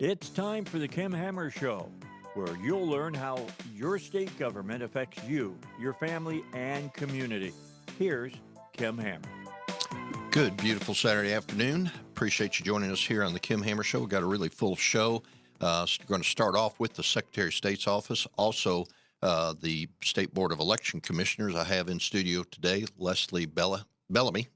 It's time for the Kim Hammer Show, where you'll learn how your state government affects you, your family, and community. Here's Kim Hammer. Good, beautiful Saturday afternoon. Appreciate you joining us here on the Kim Hammer Show. We've got a really full show. We're going to start off with the Secretary of State's office. Also, the State Board of Election Commissioners I have in studio today, Leslie Bellamy,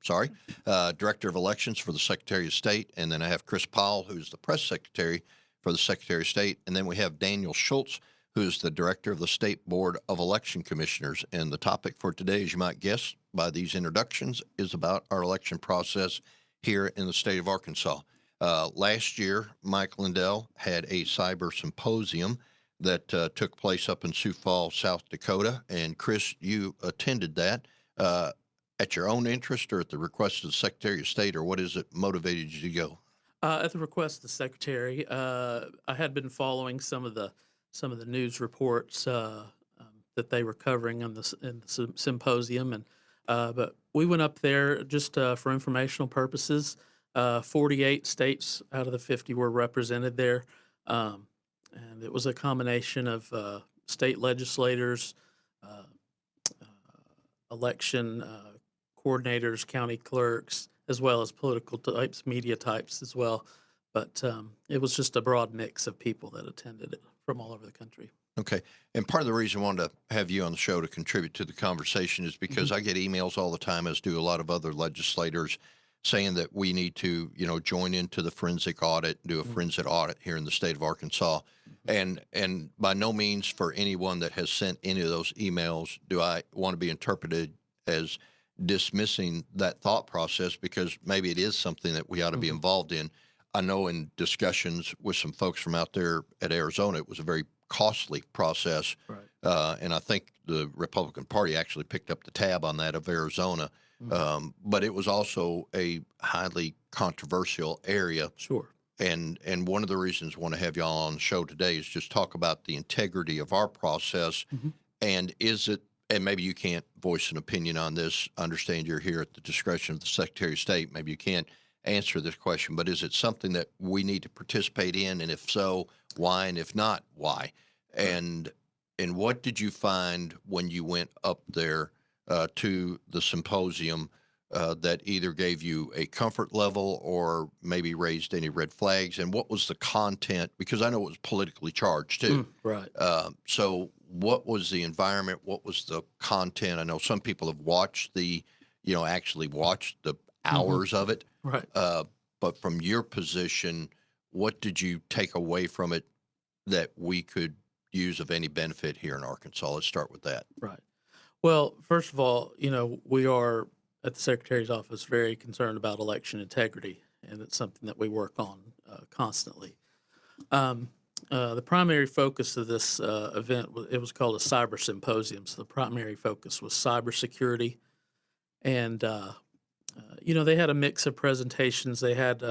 Director of Elections for the Secretary of State. And then I have Chris Powell, who's the Press Secretary for the Secretary of State. And then we have Daniel Schultz, who's the Director of the State Board of Election Commissioners. And the topic for today, as you might guess by these introductions, is about our election process here in the state of Arkansas. Last year, Mike Lindell had a cyber symposium that took place up in Sioux Falls, South Dakota. And Chris, you attended that at your own interest or at the request of the Secretary of State, or what is it motivated you to go? At the request of the secretary, I had been following some of the news reports that they were covering in the symposium, and but we went up there just for informational purposes. 48 states out of the 50 were represented there, and it was a combination of state legislators, election coordinators, county clerks, as well as political types, media types as well. But it was just a broad mix of people that attended it from all over the country. Okay. And part of the reason I wanted to have you on the show to contribute to the conversation is because I get emails all the time, as do a lot of other legislators, saying that we need to, join into the forensic audit, do a forensic audit here in the state of Arkansas. And by no means for anyone that has sent any of those emails do I want to be interpreted as dismissing that thought process, because maybe it is something that we ought to be involved in. I know in discussions with some folks from out there at Arizona, it was a very costly process. Right. And I think the Republican Party actually picked up the tab on that of Arizona. But it was also a highly controversial area. Sure. And one of the reasons I want to have y'all on the show today is just talk about the integrity of our process. And is it, and maybe you can't voice an opinion on this, I understand you're here at the discretion of the Secretary of State, maybe you can't answer this question, but is it something that we need to participate in? And if so, why? And if not, why? And what did you find when you went up there to the symposium that either gave you a comfort level or maybe raised any red flags? And what was the content? Because I know it was politically charged too. Right. So what was the environment? What was the content? I know some people have watched actually watched the hours of it. Right. But from your position, what did you take away from it that we could use of any benefit here in Arkansas? Let's start with that. Right. Well, first of all, we are at the Secretary's office very concerned about election integrity, and it's something that we work on constantly. The primary focus of this event, it was called a cyber symposium. So the primary focus was cybersecurity. And, they had a mix of presentations. They had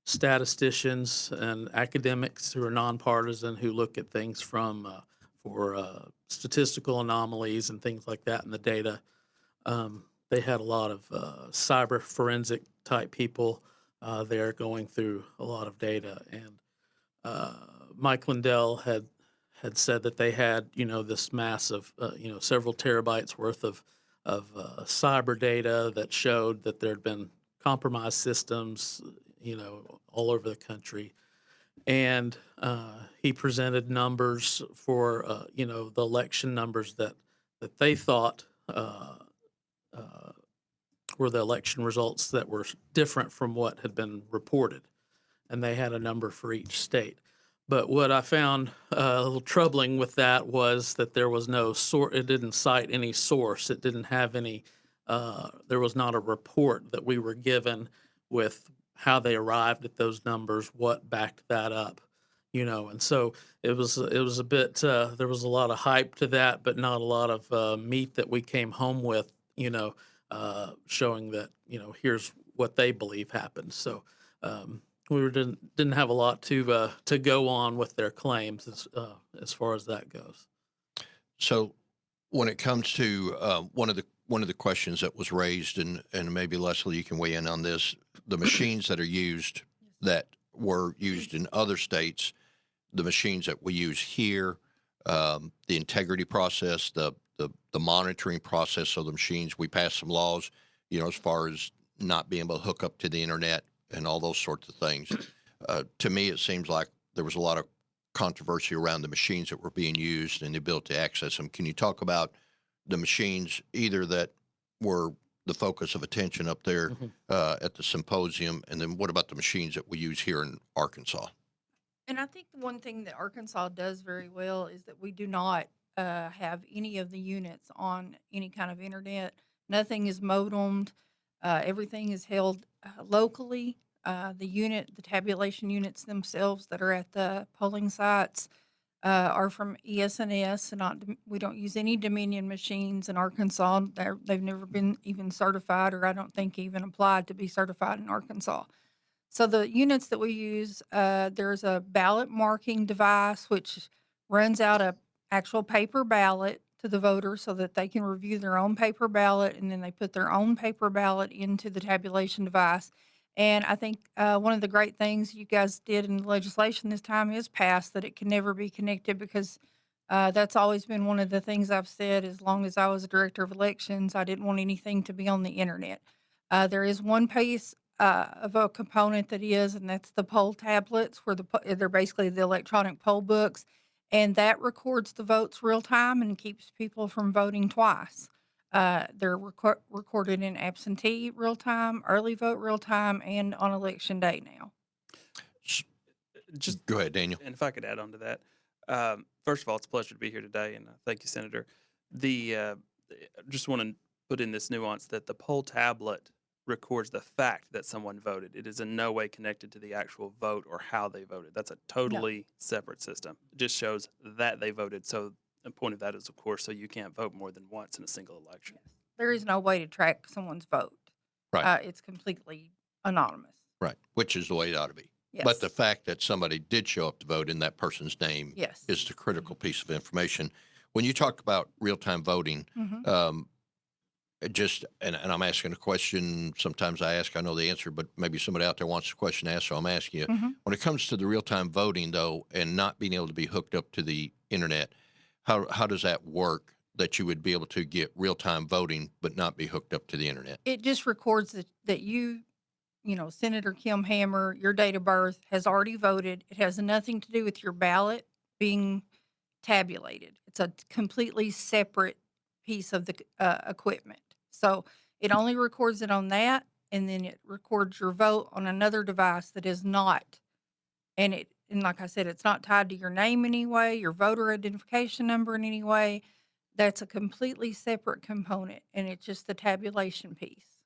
statisticians and academics who are nonpartisan who look at things for statistical anomalies and things like that in the data. They had a lot of cyber forensic type people there going through a lot of data. And Mike Lindell had said that they had, this massive, several terabytes worth of cyber data that showed that there had been compromised systems, all over the country. And he presented numbers for, the election numbers that they thought were the election results that were different from what had been reported. And they had a number for each state. But what I found a little troubling with that was that there was no source. It didn't cite any source. It didn't have any. There was not a report that we were given with how they arrived at those numbers, what backed that up, And so it was a bit. There was a lot of hype to that, but not a lot of meat that we came home with, showing that here's what they believe happened. So. We didn't have a lot to go on with their claims as far as that goes. So, when it comes to one of the questions that was raised, and maybe Leslie, you can weigh in on this, the machines that are used that were used in other states, the machines that we use here, the integrity process, the monitoring process of the machines. We passed some laws, as far as not being able to hook up to the internet and all those sorts of things. To me, it seems like there was a lot of controversy around the machines that were being used and the ability to access them. Can you talk about the machines either that were the focus of attention up there at the symposium, and then what about the machines that we use here in Arkansas? And I think the one thing that Arkansas does very well is that we do not have any of the units on any kind of internet. Nothing is modemed. Everything is held locally. The tabulation units themselves that are at the polling sites are from ES&S, and we don't use any Dominion machines in Arkansas. They've never been even certified, or I don't think even applied to be certified in Arkansas. So the units that we use, there's a ballot marking device which runs out a actual paper ballot to the voter so that they can review their own paper ballot, and then they put their own paper ballot into the tabulation device. And I think one of the great things you guys did in legislation this time is passed that it can never be connected, because that's always been one of the things I've said. As long as I was a director of elections, I didn't want anything to be on the internet. There is one piece of a component that is, and that's the poll tablets, where they're basically the electronic poll books, and that records the votes real time and keeps people from voting twice. They're recorded in absentee real time, early vote real time, and on election day now. Just Go ahead, Daniel. And if I could add on to that, first of all, it's a pleasure to be here today, and thank you, Senator. Just want to put in this nuance that the poll tablet records the fact that someone voted. It is in no way connected to the actual vote or how they voted. That's a totally separate system. It just shows that they voted. So the point of that is, of course, so you can't vote more than once in a single election. Yes. There is no way to track someone's vote. Right. It's completely anonymous. Right, which is the way it ought to be. Yes. But the fact that somebody did show up to vote in that person's name Yes. is the critical piece of information. When you talk about real-time voting, and I'm asking a question, sometimes I know the answer, but maybe somebody out there wants a question asked, so I'm asking you. When it comes to the real-time voting, though, and not being able to be hooked up to the internet, how does that work, that you would be able to get real-time voting but not be hooked up to the internet? It just records that Senator Kim Hammer, your date of birth has already voted. It has nothing to do with your ballot being tabulated. It's a completely separate piece of the equipment. So it only records it on that, and then it records your vote on another device that is not. And like I said, it's not tied to your name in any way, your voter identification number in any way. That's a completely separate component, and it's just the tabulation piece.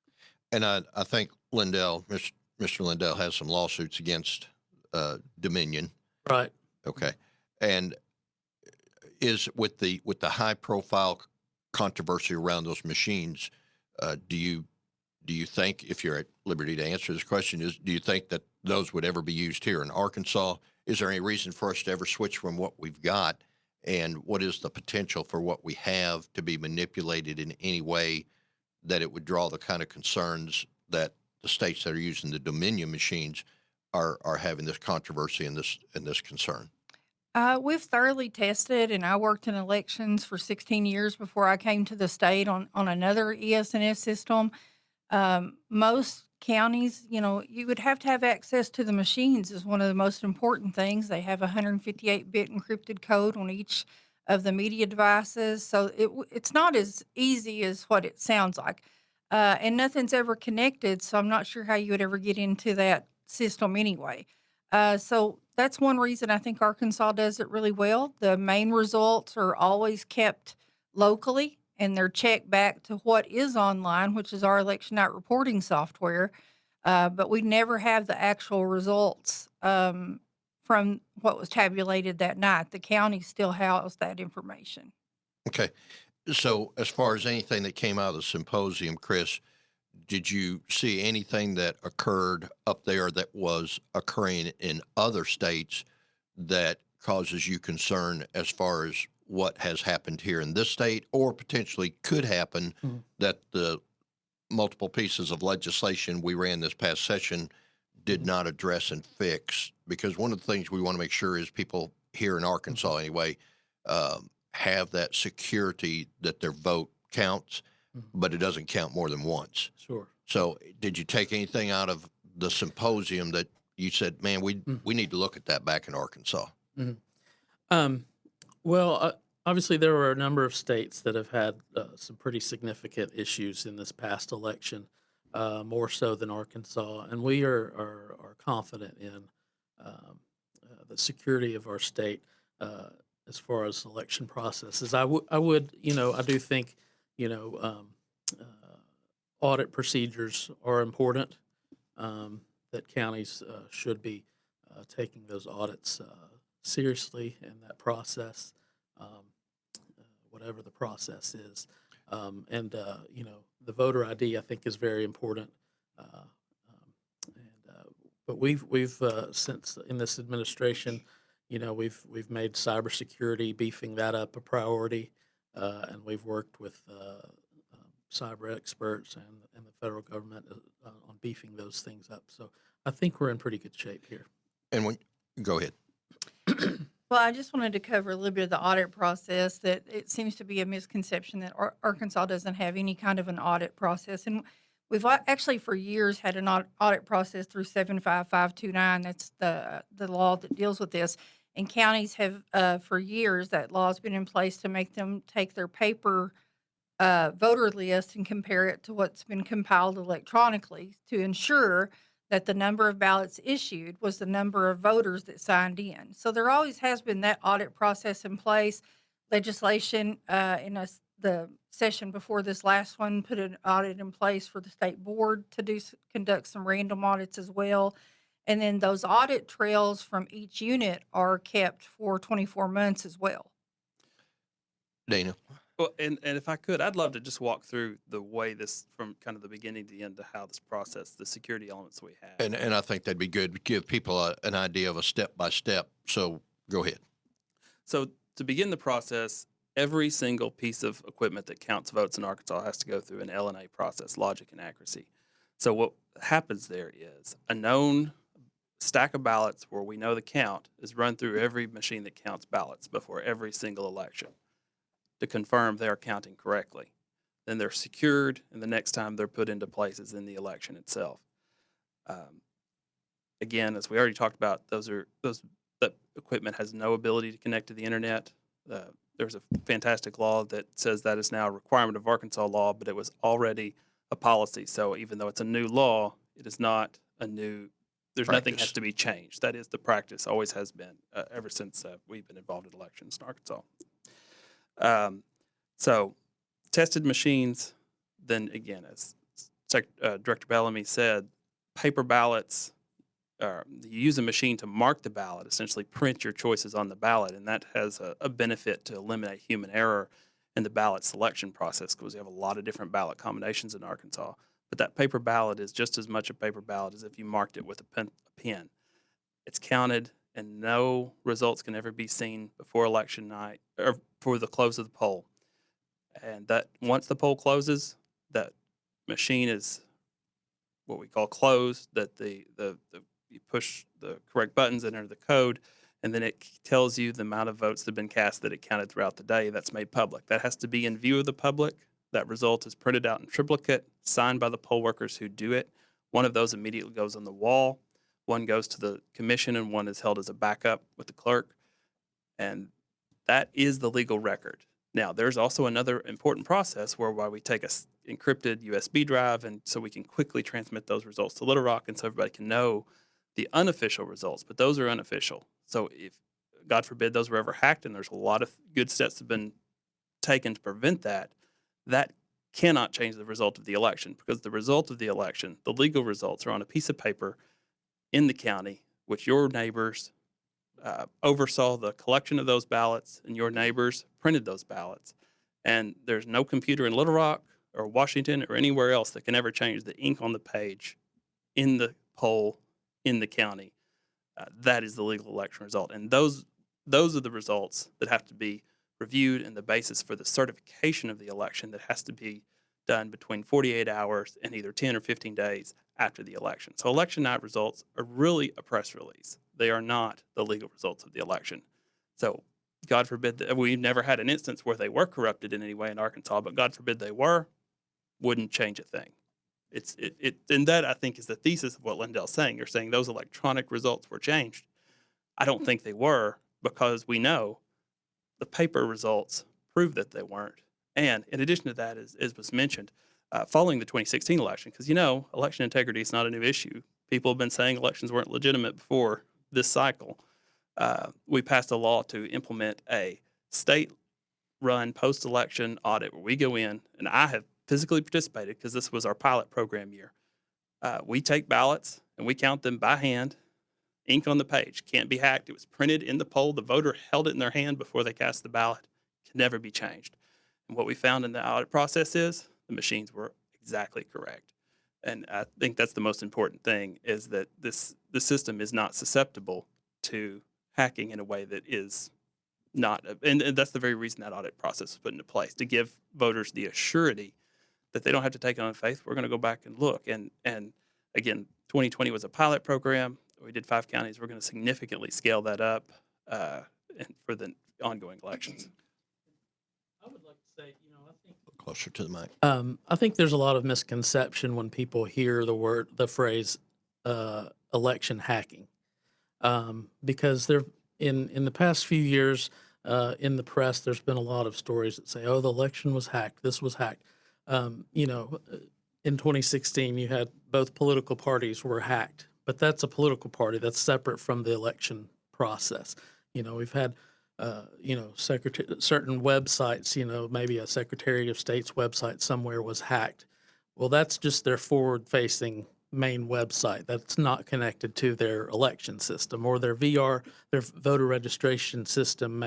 And I think Mr. Lindell has some lawsuits against Dominion. Right. Okay. And is with the high profile controversy around those machines, do you think, if you're at liberty to answer this question, do you think that those would ever be used here in Arkansas? Is there any reason for us to ever switch from what we've got? And what is the potential for what we have to be manipulated in any way that it would draw the kind of concerns that the states that are using the Dominion machines are having this controversy and this concern? We've thoroughly tested, and I worked in elections for 16 years before I came to the state on another ES&S system. Most counties, you would have to have access to the machines is one of the most important things. They have 158-bit encrypted code on each of the media devices. So it's not as easy as what it sounds like. And nothing's ever connected, so I'm not sure how you would ever get into that system anyway. So that's one reason I think Arkansas does it really well. The main results are always kept locally, and they're checked back to what is online, which is our election night reporting software. But we never have the actual results from what was tabulated that night. The county still house that information. Okay. So as far as anything that came out of the symposium, Chris, did you see anything that occurred up there that was occurring in other states that causes you concern as far as what has happened here in this state, or potentially could happen, that the multiple pieces of legislation we ran this past session did not address and fix? Because one of the things we want to make sure is people here in Arkansas, anyway, have that security that their vote counts, but it doesn't count more than once. Sure. So, did you take anything out of the symposium that you said, man, we need to look at that back in Arkansas? Well, obviously, there were a number of states that have had some pretty significant issues in this past election, more so than Arkansas, and we are confident in the security of our state as far as election processes. I would, I do think, audit procedures are important. That counties should be taking those audits seriously in that process, whatever the process is. The voter ID I think is very important. But we've since in this administration, we've made cybersecurity, beefing that up a priority, and we've worked with cyber experts and the federal government on beefing those things up. So I think we're in pretty good shape here. And go ahead. Well, I just wanted to cover a little bit of the audit process. That it seems to be a misconception that Arkansas doesn't have any kind of an audit process, and we've actually for years had an audit process through 75529. That's the law that deals with this. And counties have for years that law has been in place to make them take their paper voter list and compare it to what's been compiled electronically to ensure that the number of ballots issued was the number of voters that signed in. So there always has been that audit process in place. Legislation the session before this last one put an audit in place for the state board to conduct some random audits as well. And then those audit trails from each unit are kept for 24 months as well. Dana. Well, and if I could, I'd love to just walk through the way this, from kind of the beginning to the end, to how this process, the security elements we have. And I think that'd be good to give people an idea of a step-by-step. So go ahead. So to begin the process, every single piece of equipment that counts votes in Arkansas has to go through an LNA process, logic and accuracy. So what happens there is a known stack of ballots where we know the count is run through every machine that counts ballots before every single election to confirm they are counting correctly. Then they're secured, and the next time they're put into place is in the election itself. Again, as we already talked about, that equipment has no ability to connect to the internet. There's a fantastic law that says that is now a requirement of Arkansas law, but it was already a policy. So even though it's a new law, it is not a new. There's Practice. nothing has to be changed. That is the practice, always has been, ever since we've been involved in elections in Arkansas. So tested machines, then again, as Director Bellamy said, paper ballots, you use a machine to mark the ballot, essentially print your choices on the ballot, and that has a benefit to eliminate human error in the ballot selection process because we have a lot of different ballot combinations in Arkansas. But that paper ballot is just as much a paper ballot as if you marked it with a pen. It's counted, and no results can ever be seen before election night or before the close of the poll. And that once the poll closes, that machine is what we call closed. That you push the correct buttons, enter the code, and then it tells you the amount of votes that have been cast that it counted throughout the day. That's made public. That has to be in view of the public. That result is printed out in triplicate, signed by the poll workers who do it. One of those immediately goes on the wall. One goes to the commission, and one is held as a backup with the clerk. And that is the legal record. Now, there's also another important process whereby we take a encrypted USB drive, and so we can quickly transmit those results to Little Rock, and so everybody can know the unofficial results. But those are unofficial. So if, God forbid, those were ever hacked, and there's a lot of good steps that have been taken to prevent that, that cannot change the result of the election, because the result of the election, the legal results, are on a piece of paper in the county, which your neighbors oversaw the collection of those ballots, and your neighbors printed those ballots. And there's no computer in Little Rock or Washington or anywhere else that can ever change the ink on the page in the poll in the county. That is the legal election result. And those are the results that have to be reviewed, and the basis for the certification of the election that has to be done between 48 hours and either 10 or 15 days after the election. So election night results are really a press release. They are not the legal results of the election. So God forbid that we've never had an instance where they were corrupted in any way in Arkansas, but God forbid they were, wouldn't change a thing. And that I think is the thesis of what Lindell's saying. You're saying those electronic results were changed. I don't think they were, because we know the paper results prove that they weren't. And in addition to that, as was mentioned, following the 2016 election, because election integrity is not a new issue. People have been saying elections weren't legitimate before this cycle. We passed a law to implement a state-run post-election audit where we go in, and I have physically participated because this was our pilot program year. We take ballots and we count them by hand, ink on the page, can't be hacked. It was printed in the poll. The voter held it in their hand before they cast the ballot. Can never be changed. And what we found in the audit process is the machines were exactly correct. And I think that's the most important thing, is that the system is not susceptible to hacking in a way that is not, and that's the very reason that audit process was put into place, to give voters the assurity that they don't have to take it on faith. We're going to go back and look. And again, 2020 was a pilot program. We did 5 counties. We're going to significantly scale that up for the ongoing elections. I would like to say, I think Closer to the mic. I think there's a lot of misconception when people hear the phrase election hacking, because in the past few years in the press, there's been a lot of stories that say, "Oh, the election was hacked. This was hacked." In 2016, you had both political parties were hacked, but that's a political party that's separate from the election process. We've had certain websites, maybe a Secretary of State's website somewhere was hacked. Well, that's just their forward-facing main website. That's not connected to their election system, or their their voter registration system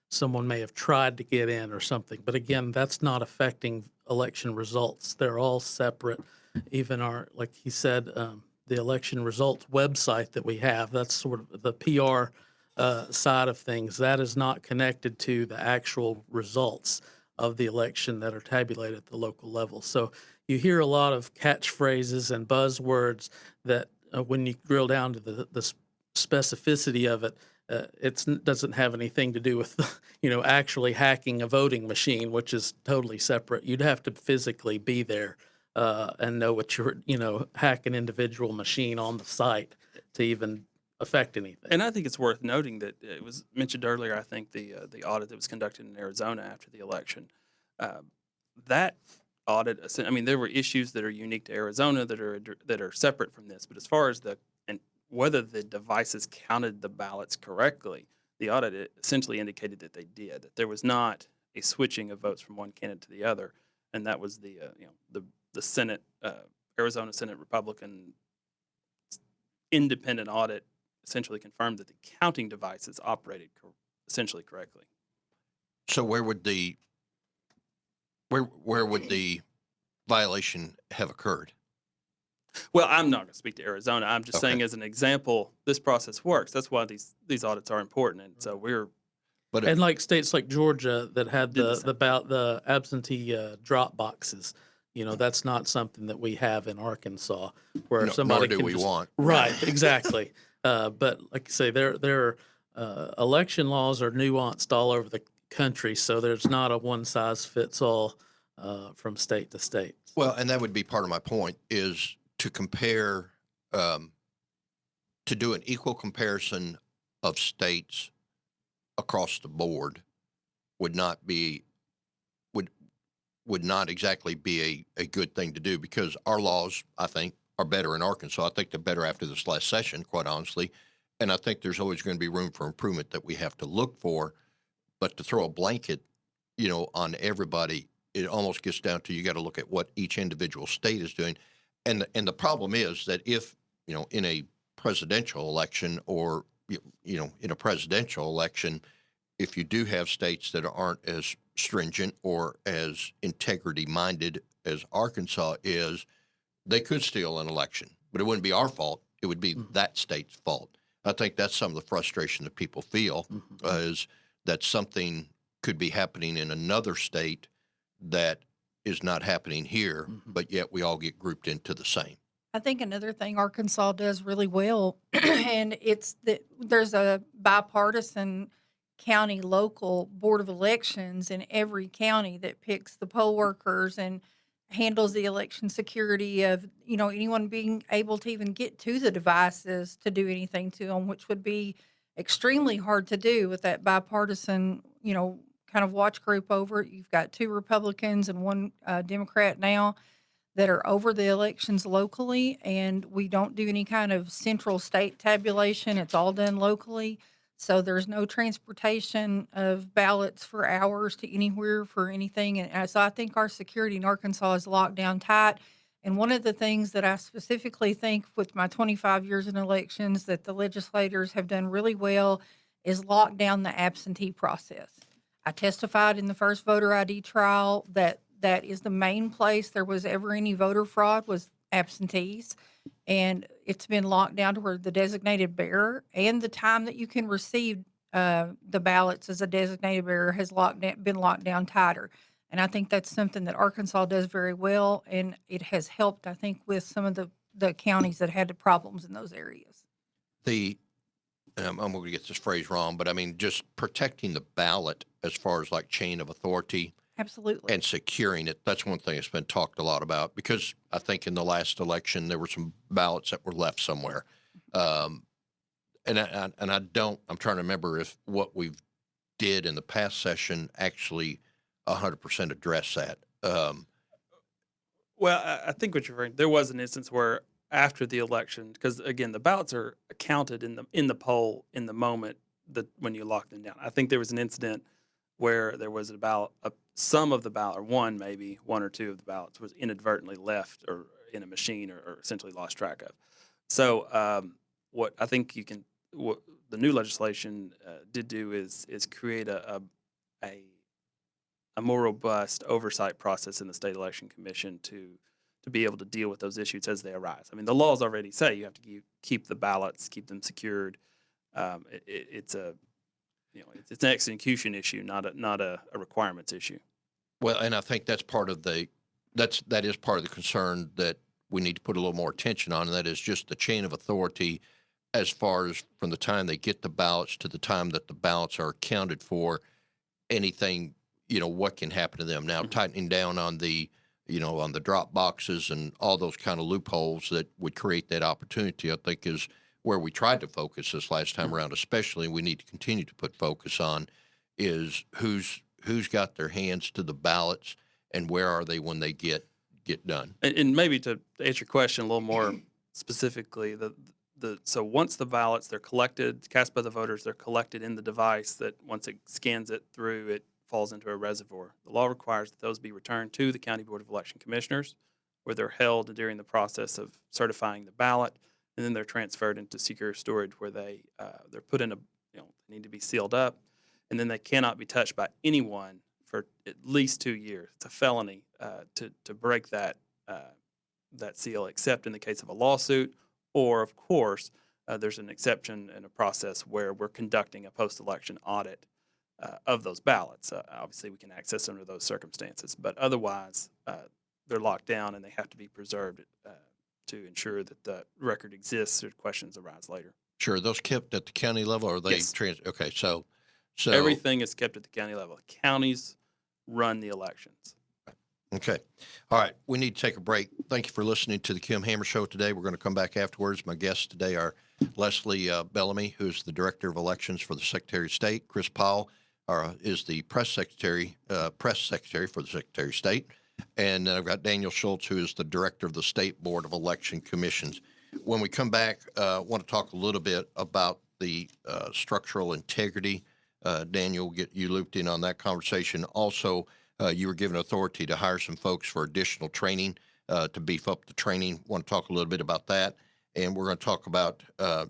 someone may have tried to get in or something. But again, that's not affecting election results. They're all separate. Even like he said, the election results website that we have, that's sort of the PR side of things. That is not connected to the actual results of the election that are tabulated at the local level. So you hear a lot of catchphrases and buzzwords that when you drill down to the specificity of it, it doesn't have anything to do with, actually hacking a voting machine, which is totally separate. You'd have to physically be there and know what you're, hack an individual machine on the site to even affect anything. And I think it's worth noting that it was mentioned earlier, I think, the audit that was conducted in Arizona after the election. That audit, there were issues that are unique to Arizona that are separate from this. But as far as whether the devices counted the ballots correctly, the audit essentially indicated that they did. That there was not a switching of votes from one candidate to the other, and that was the Senate, Arizona Senate Republican independent audit essentially confirmed that the counting devices operated essentially correctly. So where would the violation have occurred? Well, I'm not going to speak to Arizona. I'm just Okay. saying, as an example, this process works. That's why these audits are important. And so And like states like Georgia that had Did the same the absentee drop boxes, that's not something that we have in Arkansas, where Nor somebody do can we just, want. right, exactly. But like you say, their election laws are nuanced all over the country, so there's not a one size fits all from state to state. Well, and that would be part of my point, is to compare, to do an equal comparison of states across the board would not exactly be a good thing to do, because our laws, I think, are better in Arkansas. I think they're better after this last session, quite honestly. And I think there's always going to be room for improvement that we have to look for. But to throw a blanket, on everybody, it almost gets down to, you got to look at what each individual state is doing. And the problem is that if, in a presidential election, or, in a presidential election, if you do have states that aren't as stringent or as integrity minded as Arkansas is, they could steal an election, but it wouldn't be our fault. It would be that state's fault. I think that's some of the frustration that people feel, is that something could be happening in another state that is not happening here, but yet we all get grouped into the same. I think another thing Arkansas does really well, and it's that there's a bipartisan county local board of elections in every county that picks the poll workers and handles the election security of anyone being able to even get to the devices to do anything to them, which would be extremely hard to do with that bipartisan kind of watch group over it. You've got two Republicans and one Democrat now that are over the elections locally, and we don't do any kind of central state tabulation. It's all done locally. So there's no transportation of ballots for hours to anywhere for anything. And so I think our security in Arkansas is locked down tight. And one of the things that I specifically think with my 25 years in elections that the legislators have done really well is lock down the absentee process. I testified in the first voter ID trial that is the main place there was ever any voter fraud was absentees. And it's been locked down to where the designated bearer and the time that you can receive the ballots as a designated bearer has been locked down tighter. And I think that's something that Arkansas does very well, and it has helped, I think, with some of the counties that had the problems in those areas. The I'm going to get this phrase wrong, but I mean, just protecting the ballot as far as like chain of authority Absolutely. and securing it. That's one thing that's been talked a lot about because I think in the last election, there were some ballots that were left somewhere. I'm trying to remember if what we've did in the past session actually 100% address that. Well, I think what you're referring, there was an instance where after the election, because again, the ballots are counted in the poll in the moment that when you lock them down. I think there was an incident where there was some of the ballot, or one or two of the ballots was inadvertently left or in a machine or essentially lost track of. So what I think what the new legislation did do is create a a more robust oversight process in the state election commission to be able to deal with those issues as they arise. I mean, the laws already say you have to keep the ballots, keep them secured. It's a it's an execution issue, not a requirements issue. Well, and I think that's part of that is part of the concern that we need to put a little more attention on, and that is just the chain of authority as far as from the time they get the ballots to the time that the ballots are accounted for, anything, what can happen to them. Now, tightening down on on the drop boxes and all those kind of loopholes that would create that opportunity, I think is where we tried to focus this last time around, especially we need to continue to put focus on is who's got their hands to the ballots and where are they when they get done. And maybe to answer your question a little more specifically, so once the ballots they're collected, cast by the voters, they're collected in the device that once it scans it through, it falls into a reservoir. The law requires that those be returned to the County Board of Election Commissioners, where they're held during the process of certifying the ballot, and then they're transferred into secure storage where they're put in need to be sealed up, and then they cannot be touched by anyone for at least 2 years. It's a felony to break that seal, except in the case of a lawsuit, or of course, there's an exception in a process where we're conducting a post-election audit of those ballots. Obviously, we can access under those circumstances, but otherwise, they're locked down and they have to be preserved to ensure that the record exists or questions arise later. Sure. Are those kept at the county level or are they Yes. Okay. So Everything is kept at the county level. The counties run the elections. okay. All right. We need to take a break. Thank you for listening to the Kim Hammer Show today. We're going to come back afterwards. My guests today are Leslie Bellamy, who's the Director of Elections for the Secretary of State. Chris Powell is the press secretary for the Secretary of State. And I've got Daniel Schultz, who is the Director of the State Board of Election Commissions. When we come back, I want to talk a little bit about the structural integrity. Daniel, get you looped in on that conversation. Also, you were given authority to hire some folks for additional training to beef up the training. Want to talk a little bit about that. And we're going to talk about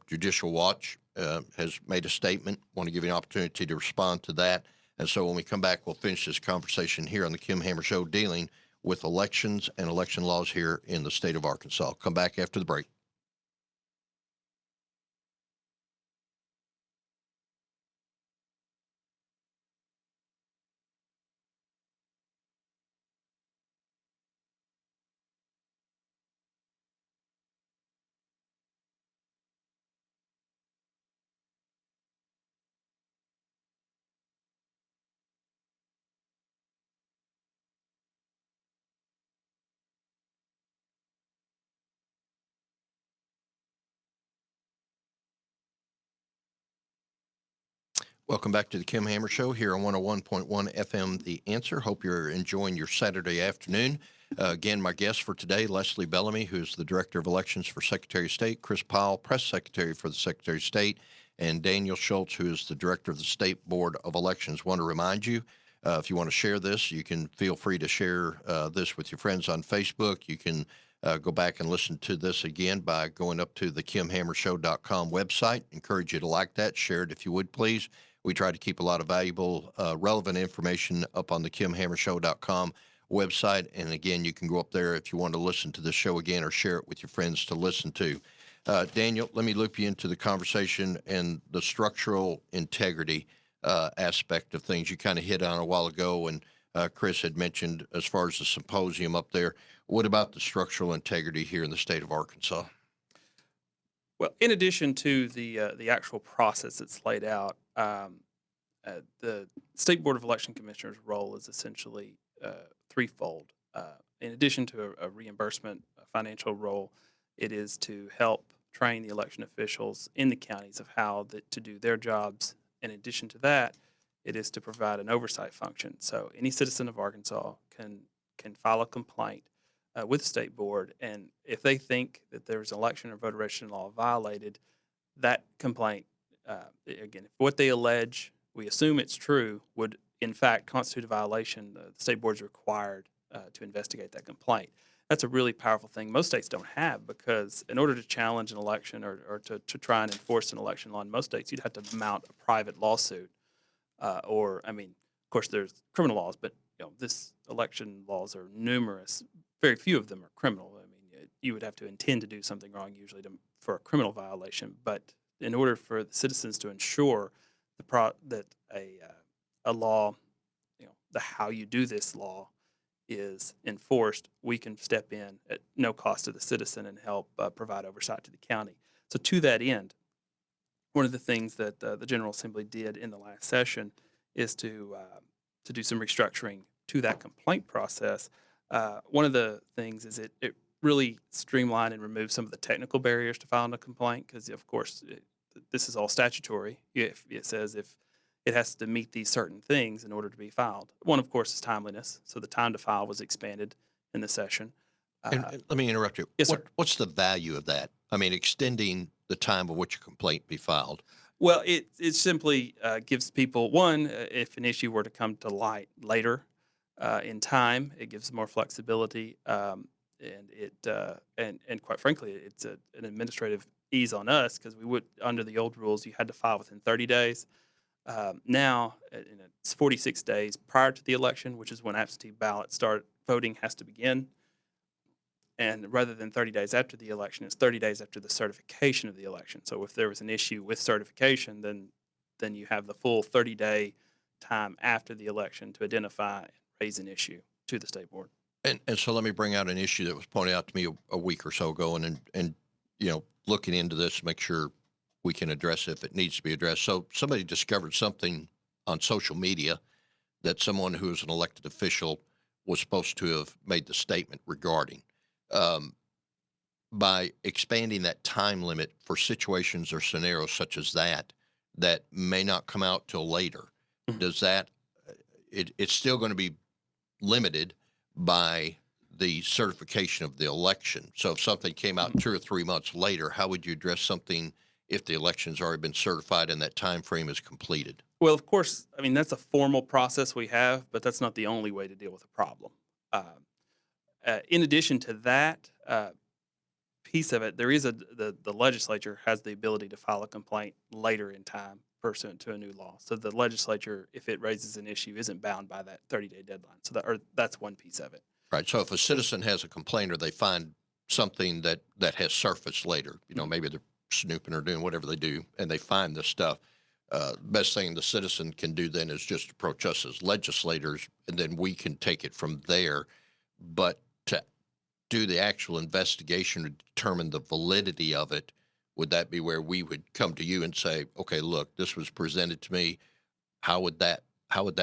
Judicial Watch has made a statement. Want to give you an opportunity to respond to that. And so when we come back, we'll finish this conversation here on the Kim Hammer Show dealing with elections and election laws here in the state of Arkansas. Come back after the break. Welcome back to the Kim Hammer Show here on 101.1 FM The Answer. Hope you're enjoying your Saturday afternoon. Again, my guest for today, Leslie Bellamy, who's the Director of Elections for Secretary of State, Chris Powell, Press Secretary for the Secretary of State, and Daniel Schultz, who is the Director of the State Board of Elections. Want to remind you, if you want to share this, you can feel free to share this with your friends on Facebook. You can go back and listen to this again by going up to the KimHammerShow.com website. Encourage you to like that. Share it if you would, please. We try to keep a lot of valuable, relevant information up on the KimHammerShow.com website. And again, you can go up there if you want to listen to this show again or share it with your friends to listen to. Daniel, let me loop you into the conversation and the structural integrity aspect of things. You kind of hit on a while ago, and Chris had mentioned as far as the symposium up there. What about the structural integrity here in the state of Arkansas? Well, in addition to the actual process that's laid out, the State Board of Election Commissioners' role is essentially threefold. In addition to a reimbursement financial role, it is to help train the election officials in the counties of how to do their jobs. In addition to that, it is to provide an oversight function. So any citizen of Arkansas can file a complaint with the state board, and if they think that there's an election or voter registration law violated, that complaint, again, if what they allege, we assume it's true, would in fact constitute a violation, the state board is required to investigate that complaint. That's a really powerful thing most states don't have, because in order to challenge an election or to try and enforce an election law in most states, you'd have to mount a private lawsuit. Or, I mean, of course, there's criminal laws, but this election laws are numerous. Very few of them are criminal. I mean, you would have to intend to do something wrong usually for a criminal violation. But in order for the citizens to ensure that a law, the how you do this law is enforced, we can step in at no cost to the citizen and help provide oversight to the county. So to that end, one of the things that the General Assembly did in the last session is to do some restructuring to that complaint process. One of the things is it really streamlined and removed some of the technical barriers to filing a complaint, because, of course, this is all statutory. It says if it has to meet these certain things in order to be filed. One, of course, is timeliness. So the time to file was expanded in the session. And let me interrupt you. Yes, sir. What's the value of that? I mean, extending the time of which a complaint be filed. Well, it simply gives people, one, if an issue were to come to light later in time, it gives more flexibility, and quite frankly, it's an administrative ease on us, because we would, under the old rules, you had to file within 30 days. Now, it's 46 days prior to the election, which is when absentee ballot voting has to begin. And rather than 30 days after the election, it's 30 days after the certification of the election. So if there was an issue with certification, then you have the full 30-day time after the election to identify and raise an issue to the state board. And so let me bring out an issue that was pointed out to me a week or so ago, and looking into this, make sure we can address it if it needs to be addressed. So somebody discovered something on social media that someone who is an elected official was supposed to have made the statement regarding. By expanding that time limit for situations or scenarios such as that may not come out till later, does that, it's still going to be limited by the certification of the election. So if something came out 2 or 3 months later, how would you address something if the election's already been certified and that time frame is completed? Well, of course, I mean, that's a formal process we have, but that's not the only way to deal with a problem. In addition to that piece of it, there is the legislature has the ability to file a complaint later in time pursuant to a new law. So the legislature, if it raises an issue, isn't bound by that 30-day deadline. So that's one piece of it. Right. So if a citizen has a complaint or they find something that has surfaced later, maybe they're snooping or doing whatever they do, and they find this stuff, best thing the citizen can do then is just approach us as legislators, and then we can take it from there. But to do the actual investigation to determine the validity of it, would that be where we would come to you and say, okay, look, this was presented to me. How would that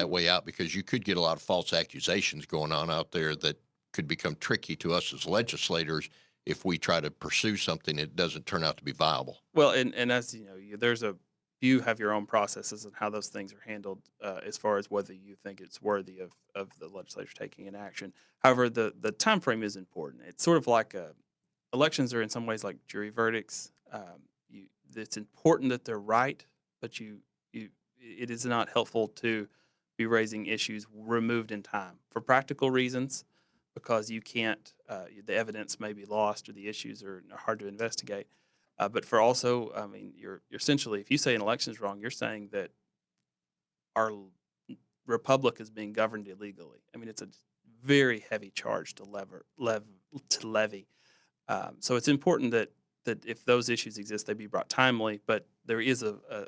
weigh out? Because you could get a lot of false accusations going on out there that could become tricky to us as legislators if we try to pursue something that doesn't turn out to be viable. Well, and as you know, there's a you have your own processes and how those things are handled as far as whether you think it's worthy of the legislature taking an action. However, the time frame is important. It's sort of like elections are in some ways like jury verdicts. It's important that they're right, but it is not helpful to be raising issues removed in time for practical reasons, because you can't, the evidence may be lost or the issues are hard to investigate. But for also, I mean, you're essentially, if you say an election is wrong, you're saying that our republic is being governed illegally. I mean, it's a very heavy charge to levy. So it's important that if those issues exist, they be brought timely. But there is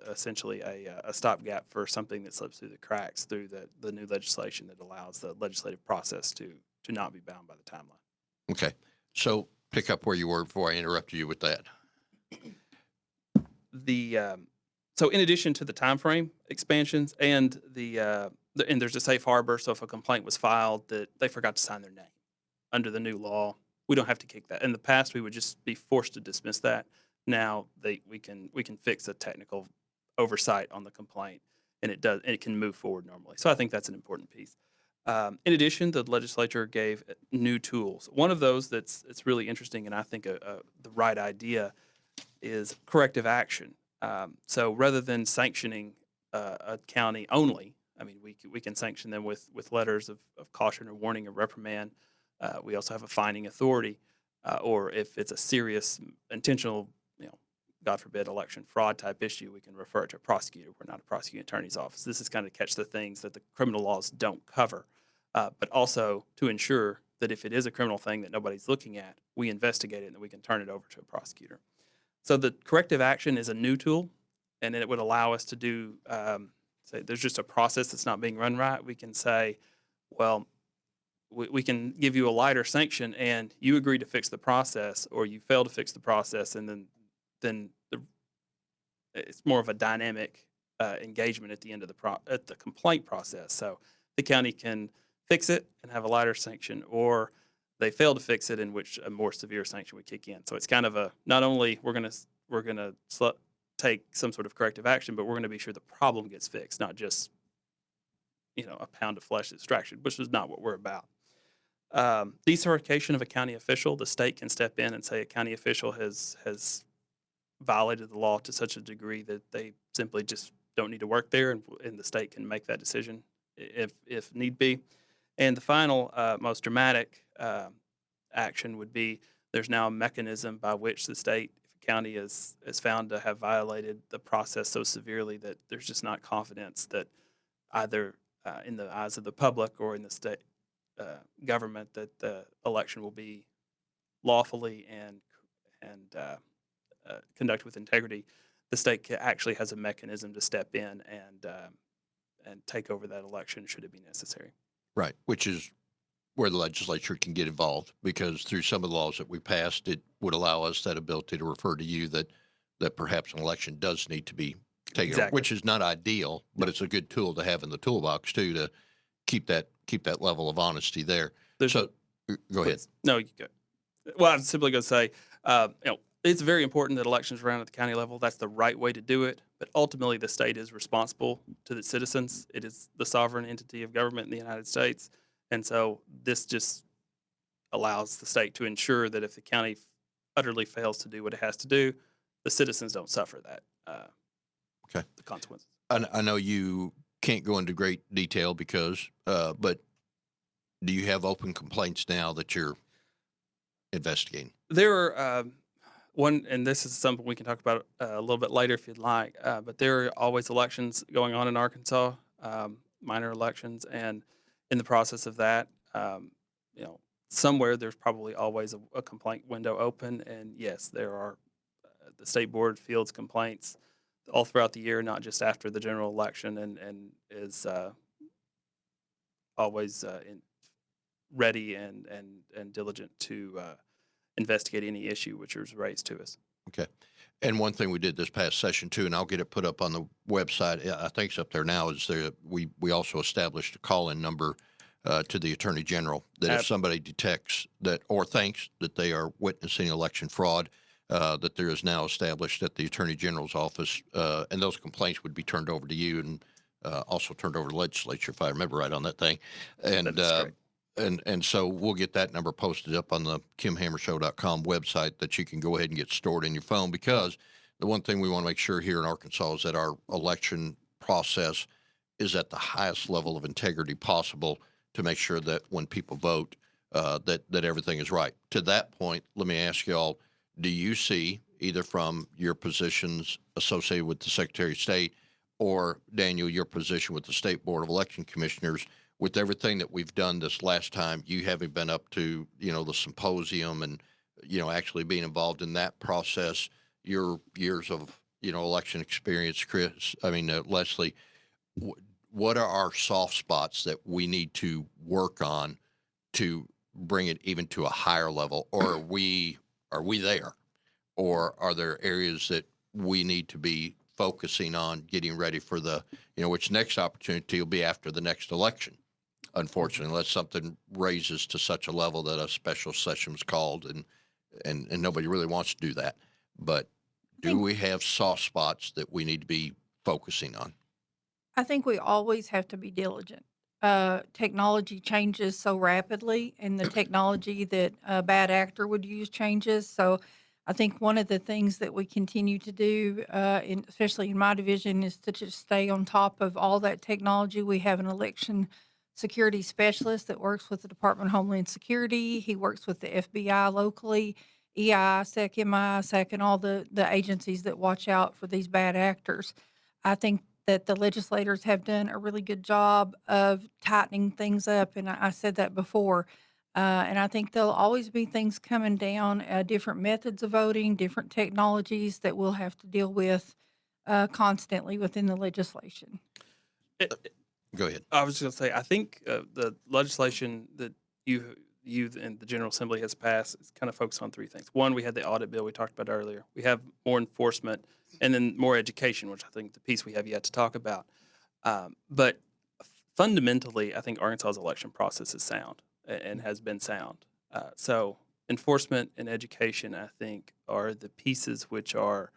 essentially a stopgap for something that slips through the cracks through the new legislation that allows the legislative process to not be bound by the timeline. Okay. So pick up where you were before I interrupted you with that. So in addition to the time frame expansions and and there's a safe harbor. So if a complaint was filed that they forgot to sign their name under the new law, we don't have to kick that. In the past, we would just be forced to dismiss that. Now we can fix a technical oversight on the complaint, and it can move forward normally. So I think that's an important piece. In addition, the legislature gave new tools. One of those it's really interesting, and I think the right idea is corrective action. So rather than sanctioning a county only, I mean, we can sanction them with letters of caution or warning or reprimand. We also have a fining authority, or if it's a serious intentional, God forbid, election fraud type issue, we can refer it to a prosecutor. We're not a prosecuting attorney's office. This is kind of catch the things that the criminal laws don't cover, but also to ensure that if it is a criminal thing that nobody's looking at, we investigate it and we can turn it over to a prosecutor. So the corrective action is a new tool, and it would allow us to do, say there's just a process that's not being run right. We can say, well, we can give you a lighter sanction and you agree to fix the process, or you fail to fix the process, and then it's more of a dynamic engagement at the end of at the complaint process. So the county can fix it and have a lighter sanction, or they fail to fix it, in which a more severe sanction would kick in. So it's kind of not only we're gonna take some sort of corrective action, but we're going to be sure the problem gets fixed, not just a pound of flesh distraction, which is not what we're about. Decertification of a county official, the state can step in and say a county official has violated the law to such a degree that they simply just don't need to work there, and the state can make that decision if need be. And the final, most dramatic action would be there's now a mechanism by which the state, if a county is found to have violated the process so severely that there's just not confidence that either in the eyes of the public or in the state government that the election will be lawfully and conducted with integrity, the state actually has a mechanism to step in and take over that election should it be necessary. Right, which is where the legislature can get involved, because through some of the laws that we passed, it would allow us that ability to refer to you that perhaps an election does need to be taken, Exactly. which is not ideal, but it's a good tool to have in the toolbox too, to keep that level of honesty there. So go ahead. No, you go. Well, I'm simply going to say, it's very important that elections are run at the county level. That's the right way to do it. But ultimately, the state is responsible to the citizens. It is the sovereign entity of government in the United States. And so this just allows the state to ensure that if the county utterly fails to do what it has to do, the citizens don't suffer that, the consequences. I know you can't go into great detail because, but do you have open complaints now that you're investigating? There are and this is something we can talk about a little bit later if you'd like, but there are always elections going on in Arkansas, minor elections, and in the process of that, somewhere there's probably always a complaint window open, and yes, there are the state board fields complaints all throughout the year, not just after the general election, and is always ready and diligent to investigate any issue which is raised to us. Okay. And one thing we did this past session too, and I'll get it put up on the website, I think it's up there now, is we also established a call-in number to the Attorney General that if somebody detects that or thinks that they are witnessing election fraud, that there is now established at the Attorney General's office, and those complaints would be turned over to you and also turned over to the legislature, if I remember right on that thing. And That is correct. and so we'll get that number posted up on the KimHammerShow.com website that you can go ahead and get stored in your phone, because the one thing we want to make sure here in Arkansas is that our election process is at the highest level of integrity possible to make sure that when people vote, that everything is right. To that point, let me ask you all, do you see, either from your positions associated with the Secretary of State or, Daniel, your position with the State Board of Election Commissioners, with everything that we've done this last time, you having been up to, the symposium and, actually being involved in that process, your years of, election experience, Leslie, what are our soft spots that we need to work on to bring it even to a higher level? Or are we there? Or are there areas that we need to be focusing on getting ready for the, which next opportunity will be after the next election? Unfortunately, unless something raises to such a level that a special session is called, and nobody really wants to do that. But do we have soft spots that we need to be focusing on? I think we always have to be diligent. Technology changes so rapidly, and the technology that a bad actor would use changes. So I think one of the things that we continue to do, especially in my division, is to just stay on top of all that technology. We have an election security specialist that works with the Department of Homeland Security. He works with the FBI locally, EISEC, MISEC, and all the agencies that watch out for these bad actors. I think that the legislators have done a really good job of tightening things up, and I said that before. And I think there'll always be things coming down, different methods of voting, different technologies that we'll have to deal with constantly within the legislation. It, Go ahead. I was going to say, I think the legislation that you and the General Assembly has passed is kind of focused on three things. One, we had the audit bill we talked about earlier. We have more enforcement, and then more education, which I think the piece we have yet to talk about. But fundamentally, I think Arkansas's election process is sound and has been sound. So enforcement and education, I think, are the pieces which are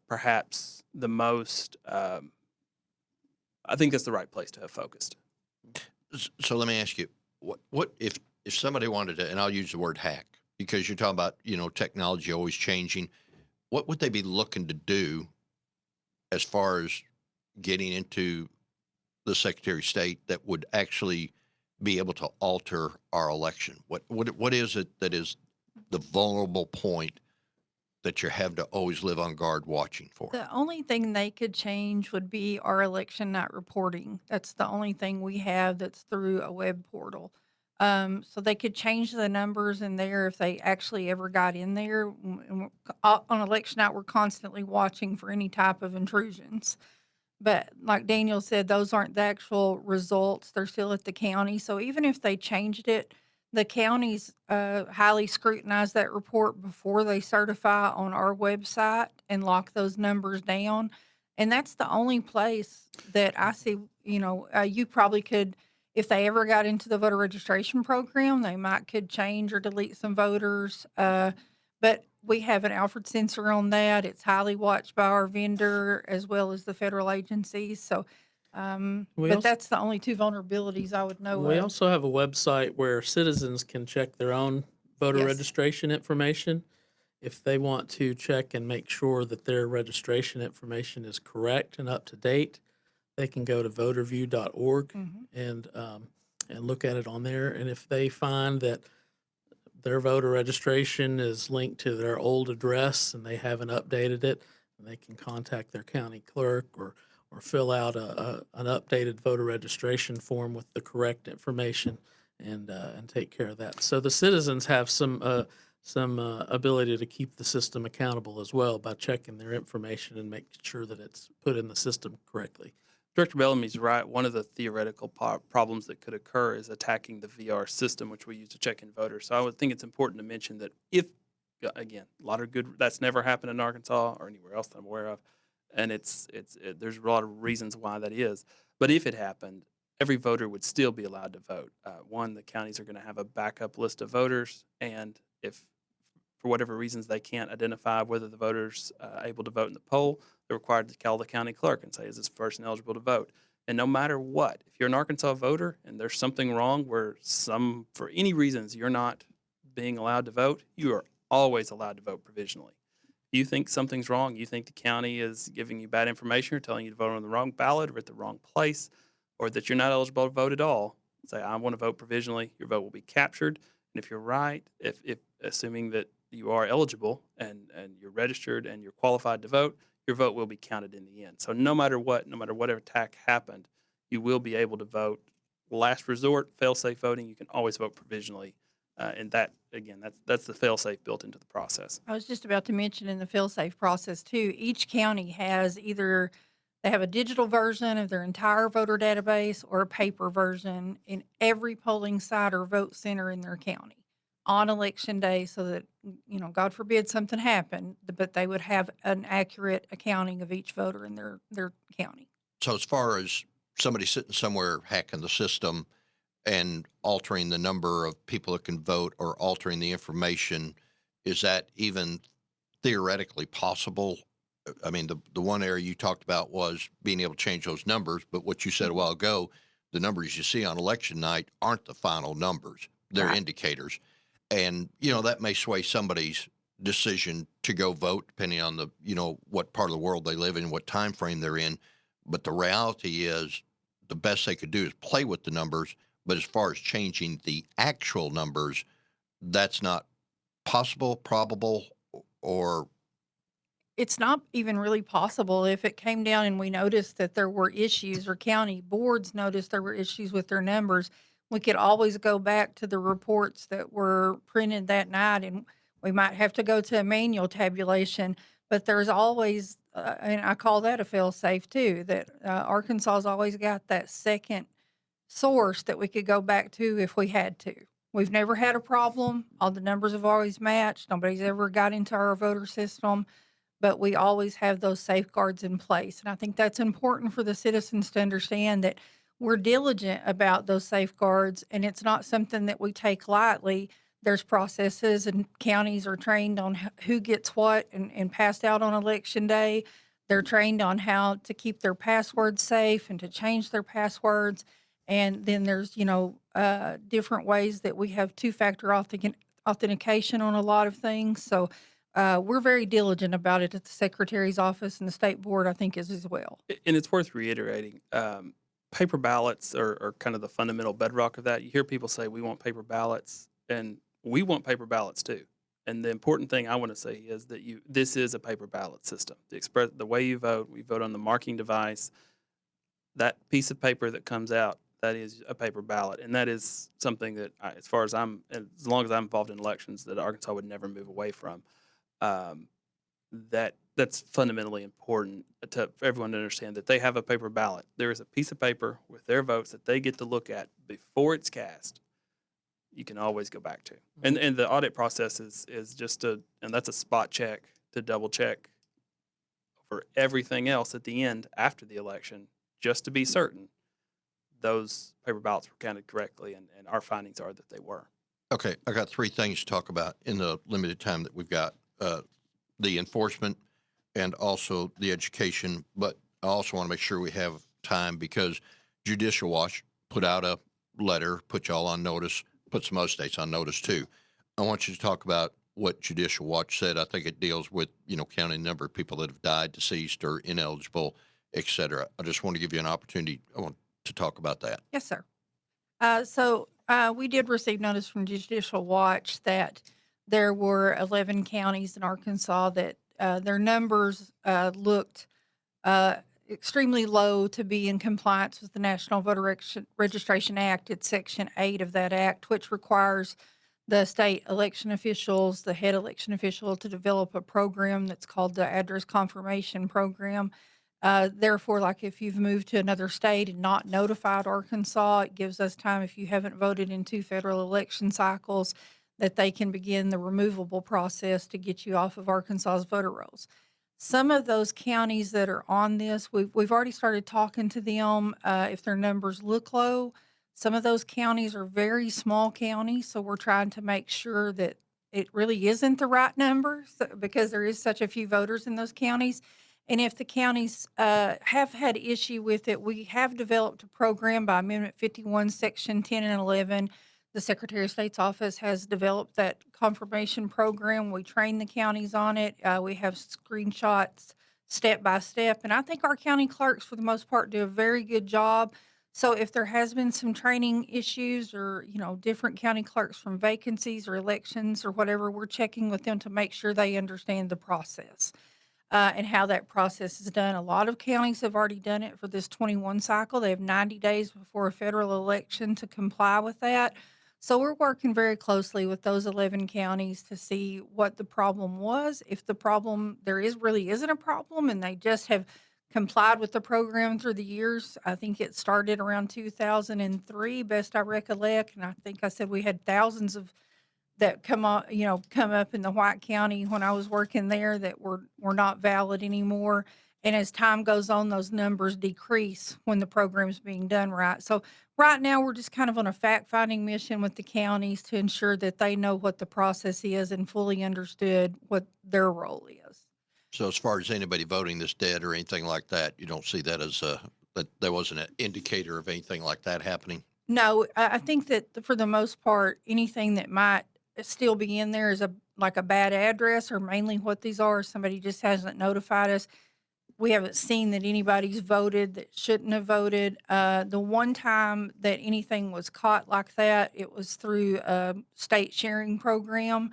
perhaps the most. I think that's the right place to have focused. So let me ask you, what if somebody wanted to, and I'll use the word hack, because you're talking about, technology always changing. What would they be looking to do as far as getting into the Secretary of State that would actually be able to alter our election? What is it that is the vulnerable point that you have to always live on guard watching for? The only thing they could change would be our election night reporting. That's the only thing we have that's through a web portal. So they could change the numbers in there if they actually ever got in there. On election night, we're constantly watching for any type of intrusions. But like Daniel said, those aren't the actual results. They're still at the county. So even if they changed it, the counties highly scrutinize that report before they certify on our website and lock those numbers down. And that's the only place that I see, you probably could, if they ever got into the voter registration program, they could change or delete some voters. But we have an Alfred sensor on that. It's highly watched by our vendor as well as the federal agencies. So, but that's the only two vulnerabilities I would know We of. also have a website where citizens can check their own voter Yes. registration information. If they want to check and make sure that their registration information is correct and up to date, they can go to voterview.org and look at it on there. And if they find that their voter registration is linked to their old address and they haven't updated it, they can contact their county clerk or fill out an updated voter registration form with the correct information and take care of that. So the citizens have some ability to keep the system accountable as well by checking their information and making sure that it's put in the system correctly. Director Bellamy's right. One of the theoretical problems that could occur is attacking the VR system, which we use to check in voters. So I would think it's important to mention that if, again, a lot of good, that's never happened in Arkansas or anywhere else that I'm aware of, and there's a lot of reasons why that is. But if it happened, every voter would still be allowed to vote. One, the counties are going to have a backup list of voters, and if for whatever reasons they can't identify whether the voter's able to vote in the poll, they're required to call the county clerk and say, is this person eligible to vote? And no matter what, if you're an Arkansas voter and there's something wrong where for any reasons you're not being allowed to vote, you are always allowed to vote provisionally. If you think something's wrong, you think the county is giving you bad information or telling you to vote on the wrong ballot or at the wrong place, or that you're not eligible to vote at all, say, I want to vote provisionally, your vote will be captured. And if you're right, if assuming that you are eligible and you're registered and you're qualified to vote, your vote will be counted in the end. So no matter what, no matter what attack happened, you will be able to vote. Last resort, fail-safe voting, you can always vote provisionally. And that, again, that's the fail-safe built into the process. I was just about to mention in the fail-safe process too, each county has either they have a digital version of their entire voter database or a paper version in every polling site or vote center in their county on election day, so that, God forbid something happened, but they would have an accurate accounting of each voter in their county. So as far as somebody sitting somewhere hacking the system and altering the number of people that can vote or altering the information, is that even theoretically possible? I mean, the one area you talked about was being able to change those numbers, but what you said a while ago, the numbers you see on election night aren't the final numbers. They're Right. indicators. And, that may sway somebody's decision to go vote depending on what part of the world they live in, what time frame they're in. But the reality is the best they could do is play with the numbers. But as far as changing the actual numbers, that's not possible, probable, or It's not even really possible. If it came down and we noticed that there were issues, or county boards noticed there were issues with their numbers, we could always go back to the reports that were printed that night, and we might have to go to a manual tabulation. But there's always, and I call that a fail safe too, that Arkansas's always got that second source that we could go back to if we had to. We've never had a problem. All the numbers have always matched. Nobody's ever got into our voter system, but we always have those safeguards in place. And I think that's important for the citizens to understand, that we're diligent about those safeguards, and it's not something that we take lightly. There's processes, and counties are trained on who gets what and passed out on election day. They're trained on how to keep their passwords safe and to change their passwords. And then there's, different ways that we have two-factor authentication on a lot of things. So we're very diligent about it at the Secretary's office, and the state board, I think, is as well. And it's worth reiterating, paper ballots are kind of the fundamental bedrock of that. You hear people say, we want paper ballots, and we want paper ballots too. And the important thing I want to say is that this is a paper ballot system. The way you vote, we vote on the marking device. That piece of paper that comes out, that is a paper ballot, and that is something that, as long as I'm involved in elections, that Arkansas would never move away from. That's fundamentally important for everyone to understand, that they have a paper ballot. There is a piece of paper with their votes that they get to look at before it's cast. You can always go back to, and the audit process is just and that's a spot check to double check for everything else at the end after the election, just to be certain those paper ballots were counted correctly, and our findings are that they were. Okay, I got three things to talk about in the limited time that we've got. The enforcement and also the education, but I also want to make sure we have time, because Judicial Watch put out a letter, put y'all on notice, put some other states on notice too. I want you to talk about what Judicial Watch said. I think it deals with, counting the number of people that have died, deceased, or ineligible, et cetera. I just want to give you an opportunity to talk about that. Yes, sir. So we did receive notice from Judicial Watch that there were 11 counties in Arkansas that their numbers looked extremely low to be in compliance with the National Voter Registration Act. It's Section 8 of that act, which requires the state election officials, the head election official, to develop a program that's called the Address Confirmation Program. Therefore, like if you've moved to another state and not notified Arkansas, it gives us time, if you haven't voted in 2 federal election cycles, that they can begin the removable process to get you off of Arkansas's voter rolls. Some of those counties that are on this, we've already started talking to them if their numbers look low. Some of those counties are very small counties, so we're trying to make sure that it really isn't the right number because there is such a few voters in those counties. And if the counties have had issue with it, we have developed a program by Amendment 51, Section 10 and 11. The Secretary of State's office has developed that confirmation program. We train the counties on it. We have screenshots step by step. And I think our county clerks, for the most part, do a very good job. So if there has been some training issues or, different county clerks from vacancies or elections or whatever, we're checking with them to make sure they understand the process and how that process is done. A lot of counties have already done it for this 21 cycle. They have 90 days before a federal election to comply with that. So we're working very closely with those 11 counties to see what the problem was. If the problem really isn't a problem and they just have complied with the program through the years. I think it started around 2003, best I recollect. And I think I said we had thousands of that come up in the White County when I was working there that were not valid anymore. And as time goes on, those numbers decrease when the program is being done right. So right now, we're just kind of on a fact-finding mission with the counties to ensure that they know what the process is and fully understood what their role is. So as far as anybody voting this dead or anything like that, you don't see that as that there wasn't an indicator of anything like that happening? No, I think that for the most part, anything that might still be in there is like a bad address, or mainly what these are. Somebody just hasn't notified us. We haven't seen that anybody's voted that shouldn't have voted. The one time that anything was caught like that, it was through a state sharing program,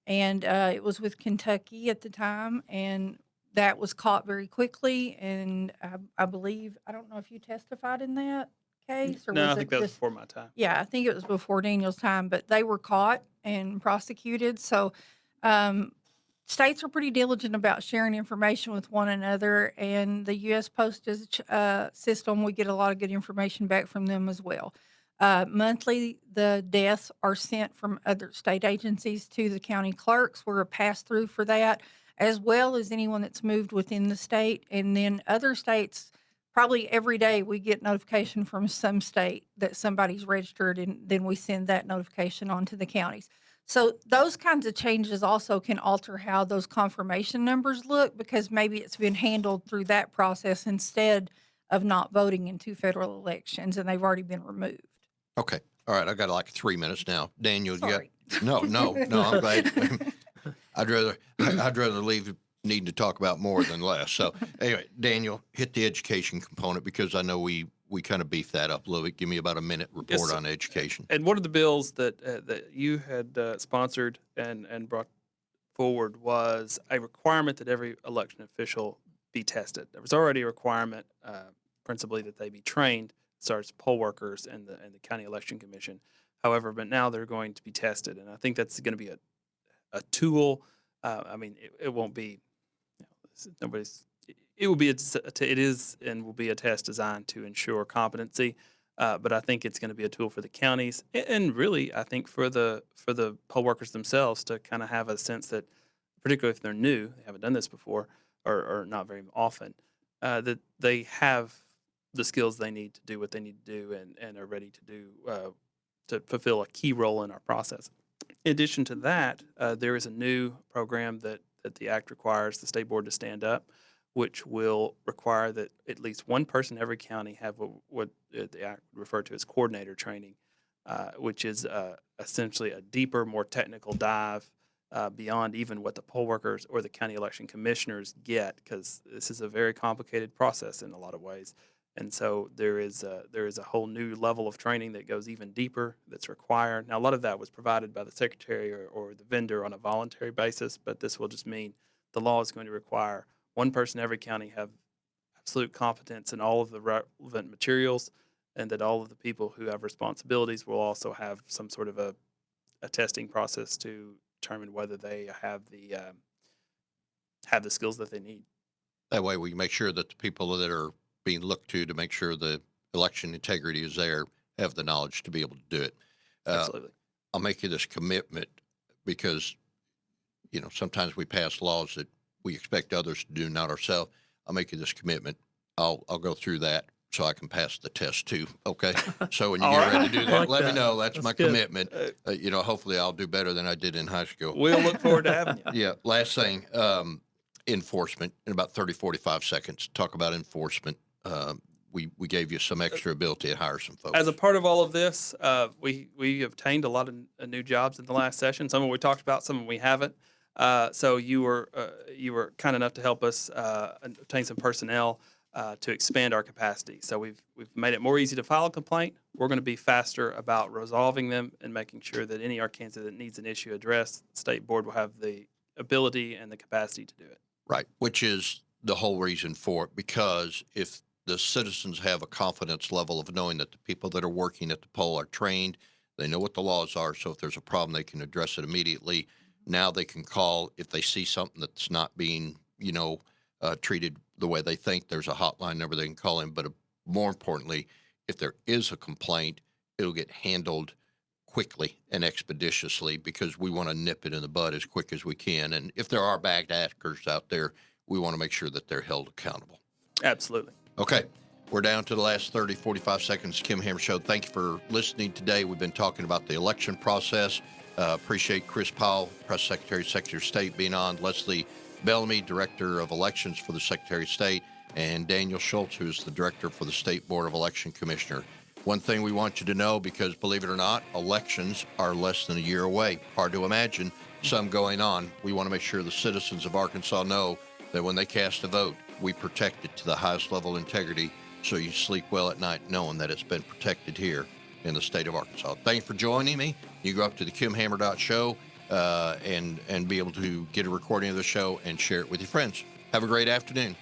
and it was with Kentucky at the time, and that was caught very quickly. And I believe, I don't know if you testified in that case, or No, was I think it that was just before my time. yeah, I think it was before Daniel's time, but they were caught and prosecuted. So um, states are pretty diligent about sharing information with one another, and the U.S. postage system, we get a lot of good information back from them as well. Monthly, the deaths are sent from other state agencies to the county clerks. We're a pass-through for that, as well as anyone that's moved within the state. And then other states, probably every day we get notification from some state that somebody's registered, and then we send that notification on to the counties. So those kinds of changes also can alter how those confirmation numbers look, because maybe it's been handled through that process instead of not voting in 2 federal elections, and they've already been removed. Okay. All right. I got like 3 minutes now. Daniel, Sorry. no, I'm glad. I'd rather leave needing to talk about more than less. So anyway, Daniel, hit the education component, because I know we kind of beefed that up a little bit. Give me about a minute report on education. And one of the bills that that you had sponsored and brought forward was a requirement that every election official be tested. There was already a requirement, principally, that they be trained, as poll workers and the county election commission. However, but now they're going to be tested, and I think that's going to be a tool. I mean, it won't be nobody's. It will be it is and will be a test designed to ensure competency. But I think it's going to be a tool for the counties, and really, I think for the poll workers themselves to kind of have a sense that, particularly if they're new, they haven't done this before, or not very often, that they have the skills they need to do what they need to do, and are ready to do to fulfill a key role in our process. In addition to that, there is a new program that the Act requires the state board to stand up, which will require that at least one person in every county have what the Act would refer to as coordinator training, which is essentially a deeper, more technical dive beyond even what the poll workers or the county election commissioners get, because this is a very complicated process in a lot of ways. And so there is a whole new level of training that goes even deeper that's required. Now, a lot of that was provided by the secretary or the vendor on a voluntary basis, but this will just mean the law is going to require one person in every county have absolute competence in all of the relevant materials, and that all of the people who have responsibilities will also have some sort of a testing process to determine whether they have the skills that they need. That way we can make sure that the people that are being looked to make sure the election integrity is there have the knowledge to be able to do it. Absolutely. I'll make you this commitment, because, sometimes we pass laws that we expect others to do, not ourselves. I'll make you this commitment. I'll go through that so I can pass the test too. Okay. So when you All get right. ready to do that, like let me that. know. That's That's my good. commitment. Hopefully I'll do better than I did in high school. We'll look forward to having you. Yeah. Last thing, enforcement in about 30, 45 seconds. Talk about enforcement. We gave you some extra ability to hire some folks. As a part of all of this, we obtained a lot of new jobs in the last session. Some of we talked about, some of we haven't. So you were kind enough to help us obtain some personnel to expand our capacity. So we've made it more easy to file a complaint. We're going to be faster about resolving them and making sure that any Arkansas that needs an issue addressed, the state board will have the ability and the capacity to do it. Right, which is the whole reason for it, because if the citizens have a confidence level of knowing that the people that are working at the poll are trained, they know what the laws are, so if there's a problem, they can address it immediately. Now they can call if they see something that's not being, treated the way they think. There's a hotline number they can call in, but more importantly, if there is a complaint, it'll get handled quickly and expeditiously, because we want to nip it in the bud as quick as we can. And if there are bad actors out there, we want to make sure that they're held accountable. Absolutely. Okay, we're down to the last 30, 45 seconds. Kim Hammer Show. Thank you for listening today. We've been talking about the election process. Appreciate Chris Powell, Press Secretary, Secretary of State, being on. Leslie Bellamy, Director of Elections for the Secretary of State, and Daniel Schultz, who's the Director for the State Board of Election Commissioner. One thing we want you to know, because believe it or not, elections are less than a year away. Hard to imagine some going on. We want to make sure the citizens of Arkansas know that when they cast a vote, we protect it to the highest level of integrity, so you sleep well at night knowing that it's been protected here in the state of Arkansas. Thank you for joining me. You go up to the KimHammer.show and be able to get a recording of the show and share it with your friends. Have a great afternoon.